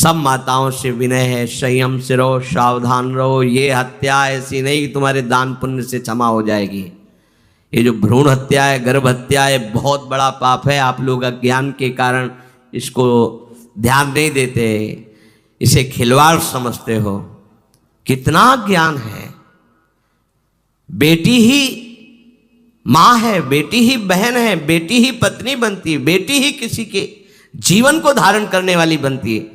सब माताओं से विनय है, संयम से रहो, सावधान रहो। ये हत्या ऐसी नहीं कि तुम्हारे दान पुण्य से क्षमा हो जाएगी। ये जो भ्रूण हत्या है, गर्भ हत्या है, बहुत बड़ा पाप है। आप लोग अज्ञान के कारण इसको ध्यान नहीं देते, इसे खिलवाड़ समझते हो। कितना ज्ञान है। बेटी ही माँ है, बेटी ही बहन है, बेटी ही पत्नी बनती है, बेटी ही किसी के जीवन को धारण करने वाली बनती है।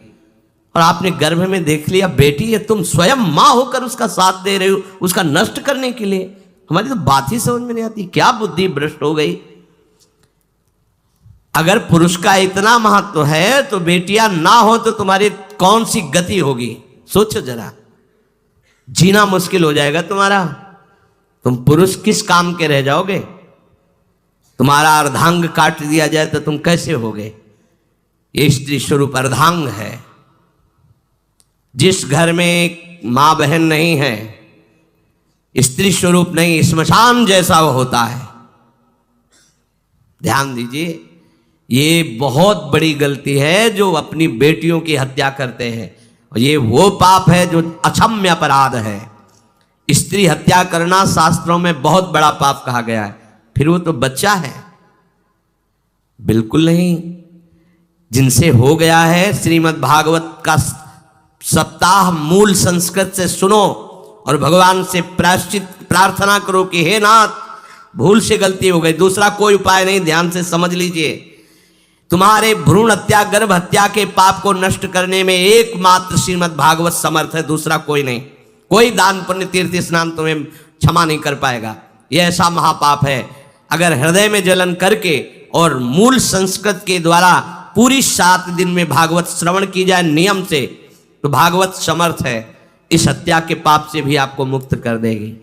और आपने गर्भ में देख लिया बेटी है, तुम स्वयं माँ होकर उसका साथ दे रहे हो, उसका नष्ट करने के लिए। हमारी तो बात ही समझ में नहीं आती, क्या बुद्धि भ्रष्ट हो गई। अगर पुरुष का इतना महत्व है तो बेटियां ना हो तो तुम्हारी कौन सी गति होगी, सोचो जरा। जीना मुश्किल हो जाएगा तुम्हारा। तुम पुरुष किस काम के रह जाओगे। तुम्हारा अर्धांग काट दिया जाए तो तुम कैसे होगे। ये स्त्री स्वरूप अर्धांग है। जिस घर में मां बहन नहीं है, स्त्री स्वरूप नहीं, श्मशान जैसा वो होता है। ध्यान दीजिए, ये बहुत बड़ी गलती है जो अपनी बेटियों की हत्या करते हैं। और ये वो पाप है जो अक्षम्य अपराध है। स्त्री हत्या करना शास्त्रों में बहुत बड़ा पाप कहा गया है। फिर वो तो बच्चा है, बिल्कुल नहीं। जिनसे हो गया है, श्रीमद् भागवत का सप्ताह मूल संस्कृत से सुनो और भगवान से प्रायश्चित प्रार्थना करो कि हे नाथ, भूल से गलती हो गई, दूसरा कोई उपाय नहीं। ध्यान से समझ लीजिए, तुम्हारे भ्रूण हत्या गर्भ हत्या के पाप को नष्ट करने में एकमात्र श्रीमद् भागवत समर्थ है, दूसरा कोई नहीं। कोई दान पुण्य तीर्थ स्नान तुम्हें क्षमा नहीं कर पाएगा। यह ऐसा महापाप है। अगर हृदय में जलन करके और मूल संस्कृत के द्वारा पूरी 7 दिन में भागवत श्रवण की जाए नियम से, तो भागवत समर्थ है, इस हत्या के पाप से भी आपको मुक्त कर देगी।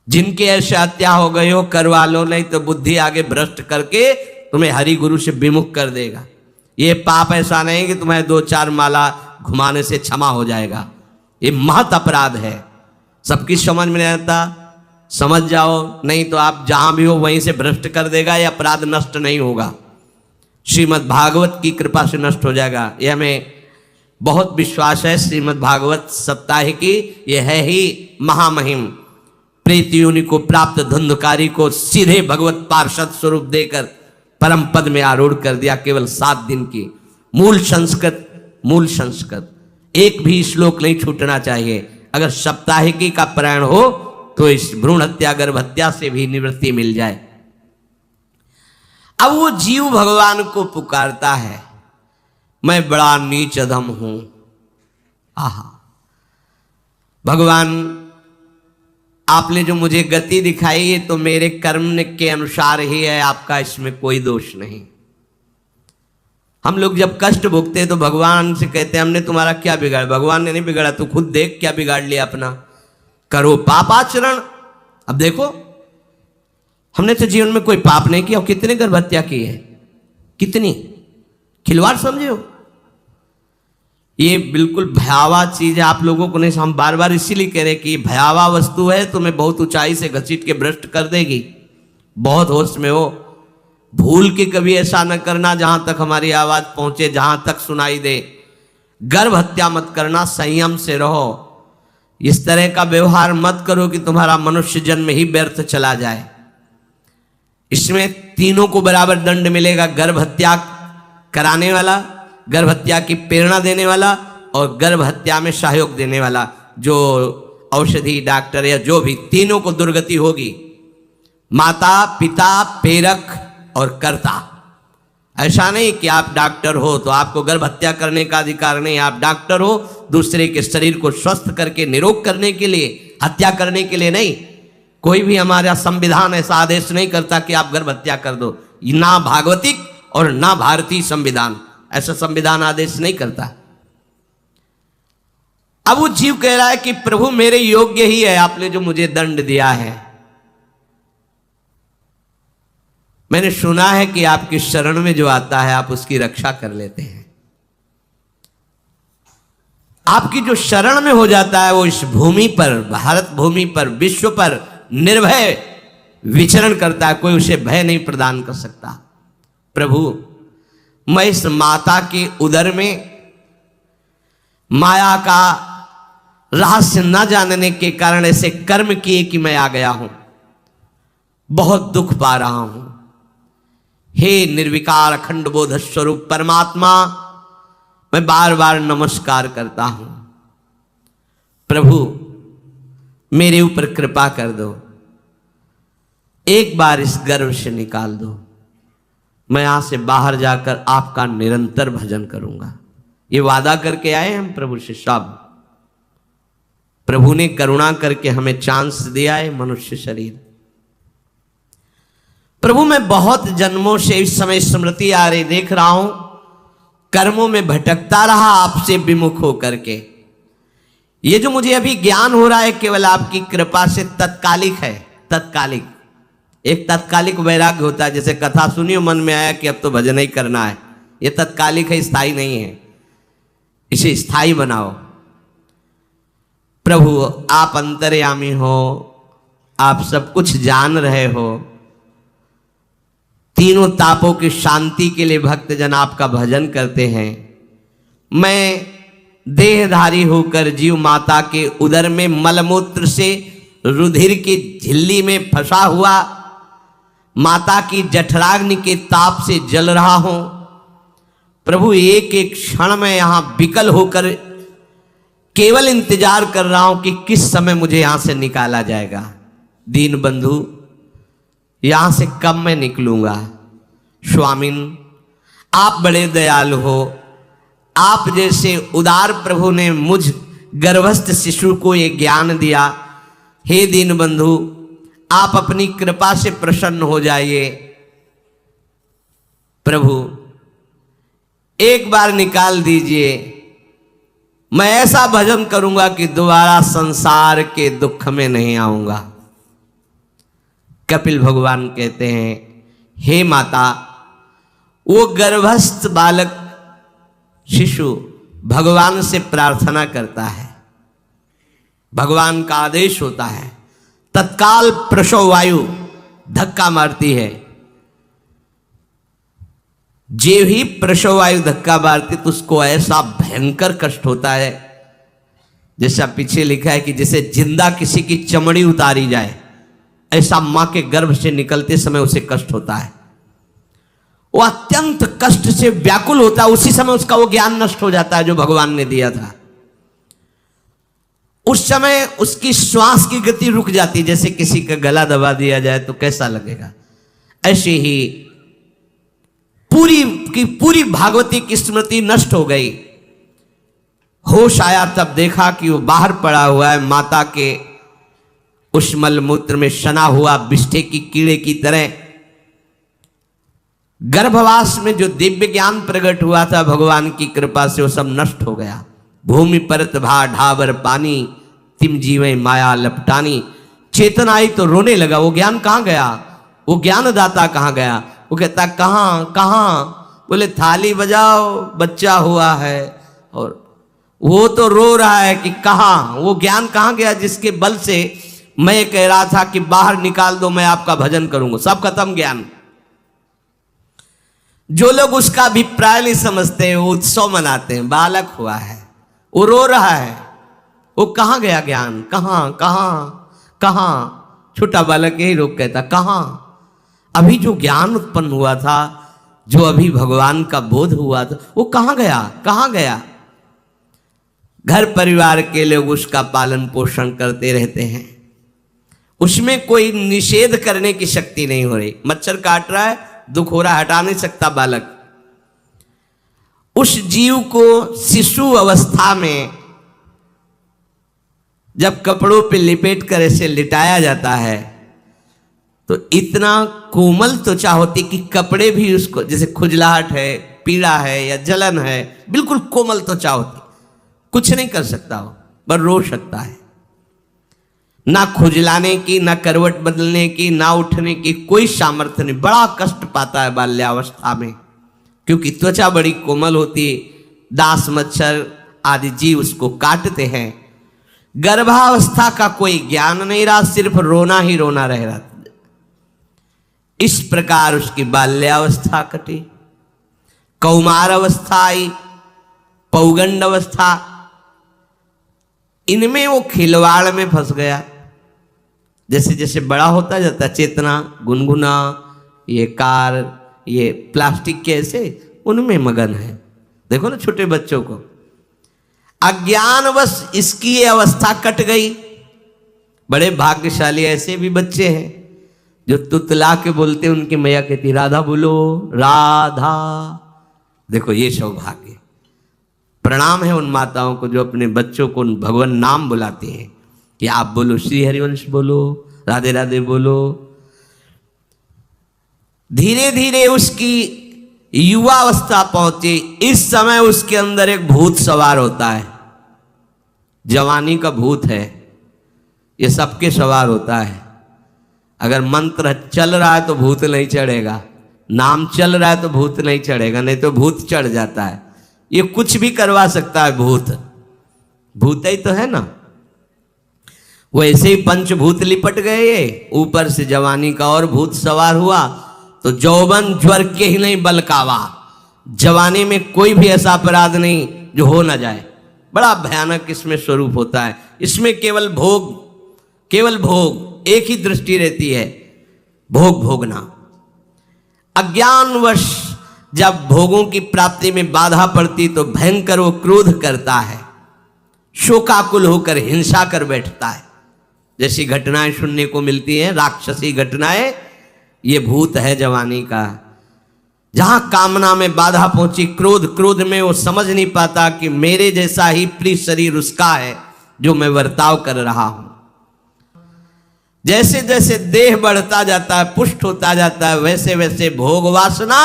जिनके ऐसे हत्या हो गई हो करवा लो, नहीं तो बुद्धि आगे भ्रष्ट करके तुम्हें हरि गुरु से विमुख कर देगा। ये पाप ऐसा नहीं कि तुम्हें 2-4 माला घुमाने से क्षमा हो जाएगा। ये महत अपराध है। सबकी समझ में नहीं आता, समझ जाओ, नहीं तो आप जहां भी हो वहीं से भ्रष्ट कर देगा। ये अपराध नष्ट नहीं होगा, श्रीमद् भागवत की कृपा से नष्ट हो जाएगा। यह हमें बहुत विश्वास है। श्रीमद् भागवत सप्ताह की यह है ही महामहिम। प्रेत योनि को प्राप्त धुंधकारी को सीधे भगवत पार्षद स्वरूप देकर परम पद में आरूढ़ कर दिया। केवल 7 दिन की मूल संस्कृत एक भी श्लोक नहीं छूटना चाहिए। अगर सप्ताहिकी का पारायण हो तो इस भ्रूण हत्या गर्भ हत्या से भी निवृत्ति मिल जाए। अब वो जीव भगवान को पुकारता है, मैं बड़ा नीच अधम हूं। आहा भगवान, आपने जो मुझे गति दिखाई है तो मेरे कर्म के अनुसार ही है, आपका इसमें कोई दोष नहीं। हम लोग जब कष्ट भुगते हैं तो भगवान से कहते हैं हमने तुम्हारा क्या बिगाड़ा। भगवान ने नहीं बिगाड़ा, तू खुद देख क्या बिगाड़ लिया अपना। करो पापाचरण। अब देखो, हमने तो जीवन में कोई पाप नहीं किया और कितने गर्भ हत्या की है, कितनी खिलवाड़ समझे हो। ये बिल्कुल भयावह चीज है। आप लोगों को नहीं, हम बार बार इसीलिए कह रहे कि भयावह वस्तु है, तुम्हें बहुत ऊंचाई से घसीट के भ्रष्ट कर देगी। बहुत होश में हो, भूल के कभी ऐसा न करना जहां तक हमारी आवाज पहुंचे, जहां तक सुनाई दे। गर्भ हत्या मत करना, संयम से रहो। इस तरह का व्यवहार मत करो कि तुम्हारा मनुष्य जन्म ही व्यर्थ चला जाए। इसमें तीनों को बराबर दंड मिलेगा। गर्भ हत्या कराने वाला, गर्भ हत्या की प्रेरणा देने वाला और गर्भ हत्या में सहयोग देने वाला, जो औषधि डॉक्टर या जो भी, तीनों को दुर्गति होगी। माता पिता प्रेरक और कर्ता। ऐसा नहीं कि आप डॉक्टर हो तो आपको गर्भ हत्या करने का अधिकार नहीं। आप डॉक्टर हो दूसरे के शरीर को स्वस्थ करके निरोग करने के लिए, हत्या करने के लिए नहीं। कोई भी हमारा संविधान ऐसा आदेश नहीं करता कि आप गर्भ हत्या कर दो। ना भागवतिक और ना भारतीय संविधान ऐसा संविधान आदेश नहीं करता। अब वो जीव कह रहा है कि प्रभु मेरे योग्य ही है, आपने जो मुझे दंड दिया है। मैंने सुना है कि आपकी शरण में जो आता है आप उसकी रक्षा कर लेते हैं। आपकी जो शरण में हो जाता है वो इस भूमि पर, भारत भूमि पर, विश्व पर निर्भय विचरण करता है। कोई उसे भय नहीं प्रदान कर सकता। प्रभु मैं इस माता के उदर में माया का रहस्य न जानने के कारण ऐसे कर्म किए कि मैं आ गया हूं, बहुत दुख पा रहा हूं। हे निर्विकार अखंड बोध स्वरूप परमात्मा, मैं बार बार नमस्कार करता हूं। प्रभु मेरे ऊपर कृपा कर दो, एक बार इस गर्भ से निकाल दो, मैं यहां से बाहर जाकर आपका निरंतर भजन करूंगा। ये वादा करके आए हम प्रभु से सब। प्रभु ने करुणा करके हमें चांस दिया है मनुष्य शरीर। प्रभु मैं बहुत जन्मों से इस समय स्मृति आ रही देख रहा हूं, कर्मों में भटकता रहा आपसे विमुख होकर के। ये जो मुझे अभी ज्ञान हो रहा है केवल आपकी कृपा से तत्कालिक है, तत्कालिक। एक तत्कालिक वैराग्य होता है, जैसे कथा सुनियो मन में आया कि अब तो भजन ही करना है, ये तत्कालिक है, स्थायी नहीं है। इसे स्थायी बनाओ। प्रभु आप अंतर्यामी हो, आप सब कुछ जान रहे हो। तीनों तापों की शांति के लिए भक्तजन आपका भजन करते हैं। मैं देहधारी होकर जीव माता के उदर में मलमूत्र से रुधिर की झिल्ली में फंसा हुआ माता की जठराग्नि के ताप से जल रहा हूं। प्रभु एक एक क्षण में यहां विकल होकर केवल इंतजार कर रहा हूं कि किस समय मुझे यहां से निकाला जाएगा। दीन बंधु, यहां से कब मैं निकलूंगा। स्वामिन आप बड़े दयालु हो, आप जैसे उदार प्रभु ने मुझ गर्भस्थ शिशु को ये ज्ञान दिया। हे दीन बंधु, आप अपनी कृपा से प्रसन्न हो जाइए। प्रभु एक बार निकाल दीजिए, मैं ऐसा भजन करूंगा कि दोबारा संसार के दुख में नहीं आऊंगा। कपिल भगवान कहते हैं, हे माता, वो गर्भस्थ बालक शिशु भगवान से प्रार्थना करता है, भगवान का आदेश होता है, तत्काल प्रसव वायु धक्का मारती है। जे ही प्रसव वायु धक्का मारती तो उसको ऐसा भयंकर कष्ट होता है, जैसा पीछे लिखा है कि जैसे जिंदा किसी की चमड़ी उतारी जाए, ऐसा मां के गर्भ से निकलते समय उसे कष्ट होता है। वो अत्यंत कष्ट से व्याकुल होता है, उसी समय उसका वो ज्ञान नष्ट हो जाता है जो भगवान ने दिया था। उस समय उसकी श्वास की गति रुक जाती है, जैसे किसी का गला दबा दिया जाए तो कैसा लगेगा। ऐसे ही पूरी की पूरी भागवती की स्मृति नष्ट हो गई। होश आया तब देखा कि वो बाहर पड़ा हुआ है, माता के उस मलमूत्र में सना हुआ बिष्ठे की कीड़े की तरह। गर्भवास में जो दिव्य ज्ञान प्रकट हुआ था भगवान की कृपा से, वो सब नष्ट हो गया। भूमि परत भा ढाबर पानी, तिम जीवे माया लपटानी। चेतन आई तो रोने लगा, वो ज्ञान कहां गया, वो ज्ञानदाता कहां गया। वो कहता कहां कहां, बोले थाली बजाओ, बच्चा हुआ है। और वो तो रो रहा है कि कहां, वो ज्ञान कहां गया जिसके बल से मैं कह रहा था कि बाहर निकाल दो, मैं आपका भजन करूंगा। सब खत्म ज्ञान। जो लोग उसका अभिप्राय नहीं समझते हैं, वो उत्सव मनाते हैं, बालक हुआ है, वो रो रहा है, वो कहां गया ज्ञान, कहां कहां कहां। छोटा बालक यही रोक कहता कहां। अभी जो ज्ञान उत्पन्न हुआ था, जो अभी भगवान का बोध हुआ था, वो कहां गया, कहां गया। घर परिवार के लोग उसका पालन पोषण करते रहते हैं, उसमें कोई निषेध करने की शक्ति नहीं हो रही। मच्छर काट रहा है, दुख हो रहा है, हटा नहीं सकता बालक। उस जीव को शिशु अवस्था में जब कपड़ों पे लिपेट कर ऐसे लिटाया जाता है तो इतना कोमल त्वचा होती कि कपड़े भी उसको, जैसे खुजलाहट है, पीड़ा है या जलन है, बिल्कुल कोमल त्वचा होती, कुछ नहीं कर सकता हो, बस रो सकता है। ना खुजलाने की, ना करवट बदलने की, ना उठने की कोई सामर्थ्य नहीं। बड़ा कष्ट पाता है बाल्यावस्था में, क्योंकि त्वचा बड़ी कोमल होती है, दास मच्छर आदि जीव उसको काटते हैं। गर्भावस्था का कोई ज्ञान नहीं रहा, सिर्फ रोना ही रोना रह रहा। इस प्रकार उसकी बाल्यावस्था कटी, कौमार अवस्था आई, पौगंड अवस्था, इनमें वो खिलवाड़ में फंस गया। जैसे जैसे बड़ा होता जाता, चेतना, गुनगुना, ये कार, ये प्लास्टिक के ऐसे उनमें मगन है। देखो ना छोटे बच्चों को, अज्ञानवश इसकी ये अवस्था कट गई। बड़े भाग्यशाली ऐसे भी बच्चे हैं जो तुतला के बोलते, उनकी मैया कहती राधा बोलो राधा। देखो ये सौभाग्य, प्रणाम है उन माताओं को जो अपने बच्चों को भगवान नाम बुलाते हैं कि आप बोलो श्री हरिवंश बोलो, राधे राधे बोलो। धीरे धीरे उसकी युवावस्था पहुंची। इस समय उसके अंदर एक भूत सवार होता है। जवानी का भूत है, ये सबके सवार होता है। अगर मंत्र चल रहा है तो भूत नहीं चढ़ेगा, नाम चल रहा है तो भूत नहीं चढ़ेगा, नहीं तो भूत चढ़ जाता है। ये कुछ भी करवा सकता है भूत, भूत ही तो है ना। वैसे ही पंचभूत लिपट गए, ऊपर से जवानी का और भूत सवार हुआ तो जौवन ज्वर के ही नहीं बलकावा। जवानी में कोई भी ऐसा अपराध नहीं जो हो ना जाए। बड़ा भयानक इसमें स्वरूप होता है। इसमें केवल भोग, केवल भोग, एक ही दृष्टि रहती है, भोग भोगना। अज्ञानवश जब भोगों की प्राप्ति में बाधा पड़ती तो भयंकर वो क्रोध करता है, शोकाकुल होकर हिंसा कर बैठता है। जैसी घटनाएं सुनने को मिलती हैं, राक्षसी घटनाएं, ये भूत है जवानी का। जहां कामना में बाधा पहुंची, क्रोध में वो समझ नहीं पाता कि मेरे जैसा ही प्रिय शरीर उसका है जो मैं वर्ताव कर रहा हूं। जैसे जैसे देह बढ़ता जाता है, पुष्ट होता जाता है, वैसे वैसे भोग वासना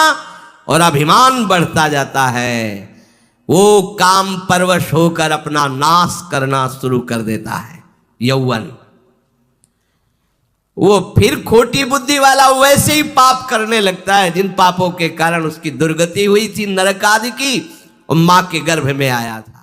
और अभिमान बढ़ता जाता है। वो काम परवश होकर अपना नाश करना शुरू कर देता है। यौवन, वो फिर खोटी बुद्धि वाला वैसे ही पाप करने लगता है जिन पापों के कारण उसकी दुर्गति हुई थी, नरक आदि की, और मां के गर्भ में आया था।